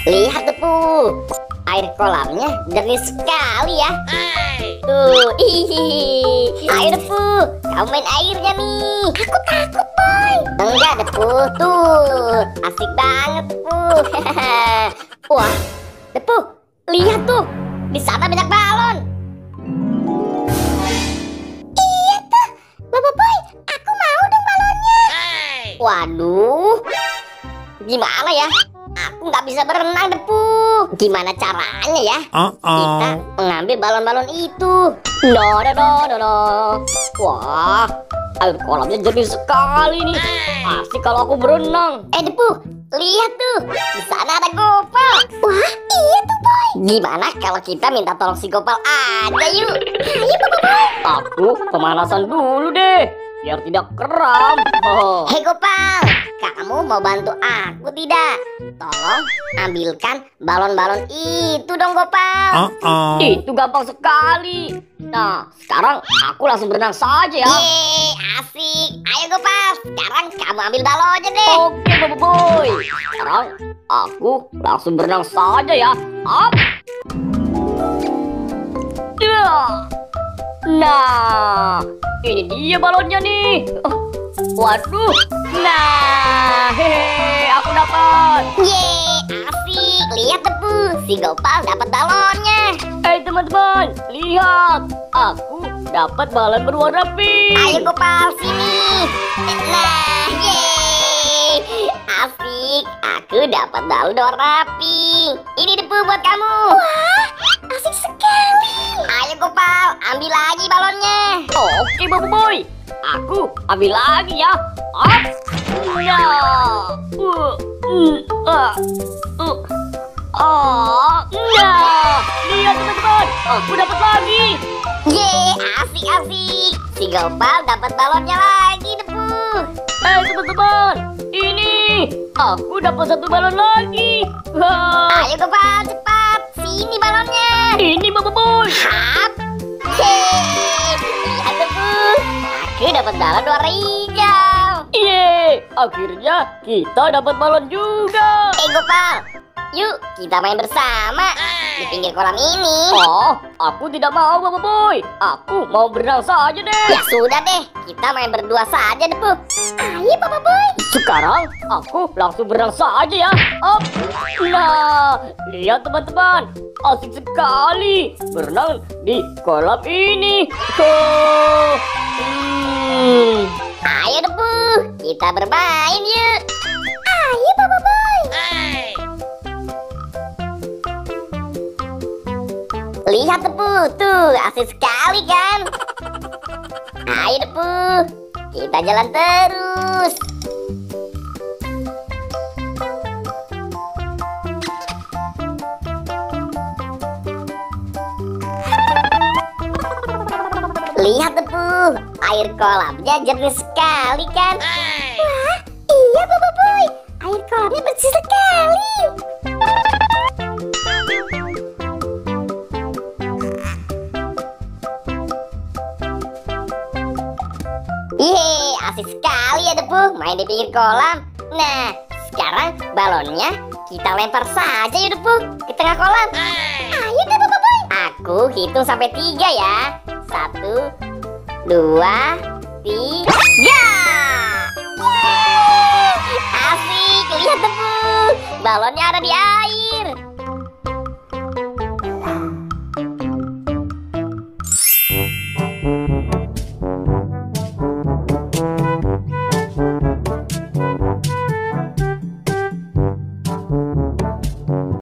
Lihat tuh, Pu. Air kolamnya jernih sekali ya. Tuh, ayo deh, Pu. Kamu main airnya nih. Aku takut, Boy. Enggak deh, Pu. Tuh, asik banget, Pu. Wah, deh, Pu. Lihat tuh, di sana banyak balon. Iya tuh, Bapak Boy. Aku mau dong balonnya. Waduh, gimana ya? Aku nggak bisa berenang, Depu. Gimana caranya ya? Kita mengambil balon-balon itu. No. Wah, air kolamnya jernih sekali nih. Asik kalau aku berenang. Depu, lihat tuh. Di sana ada Gopal. Wah, iya tuh, Boy. Gimana kalau kita minta tolong si Gopal aja yuk? Ayo, Boy. Aku pemanasan dulu deh, biar tidak kram. Hei Gopal, kamu mau bantu aku tidak? Tolong ambilkan balon-balon itu dong, Gopal. Itu gampang sekali. Nah, sekarang aku langsung berenang saja ya. Yeay, asik. Ayo Gopal, sekarang kamu ambil balonnya deh. Oke, Boboiboy. Sekarang aku langsung berenang saja ya. Up. Nah, ini dia balonnya nih. Waduh. Nah, hehe, aku dapat. Yeay, asik. Lihat Tepu, si Gopal dapat balonnya. Teman-teman, lihat. Aku dapat balon berwarna pink. Ayo Gopal, sini. Nah, yeay. Asik. Aku dapat balon warna pink. Ini Tepu buat kamu. Wah, asik sekali. Ayo Gopal, ambil lagi balonnya. Oke, Boboiboy. Aku ambil lagi ya. Nah, lihat teman-teman, aku dapat lagi. Yeay, asik. Si Gopal dapat balonnya lagi, Depu. Teman-teman, ini aku dapat satu balon lagi. Ayo Gopal, cepat. Sini balonnya. Ini Boboiboy. Hap. Lihat Depu, aku dapat balon warna hijau. Yeay, akhirnya kita dapat balon juga. Gopal, yuk kita main bersama di pinggir kolam ini. Oh, aku tidak mau, Boboiboy. Aku mau berenang saja deh. Ya sudah deh, kita main berdua saja deh, Bu. Ayo, Boboiboy. Sekarang aku langsung berenang saja ya. Nah, lihat teman-teman, asik sekali berenang di kolam ini. Ayo deh, Bu. Kita bermain yuk. Ayo, Boboiboy. Lihat Tepu, tuh asik sekali kan? Ayo Tepu, kita jalan terus. Lihat Tepu, air kolamnya jernih sekali kan? Wah, iya Boboiboy, air kolamnya bersih sekali. Yeay, asik sekali ya Depu, main di pinggir kolam. Nah, sekarang balonnya kita lempar saja ya Depu, ke tengah kolam. Ayo deh Boboiboy. Aku hitung sampai 3 ya. 1, 2, 3. Asik, lihat Depu, balonnya ada di air.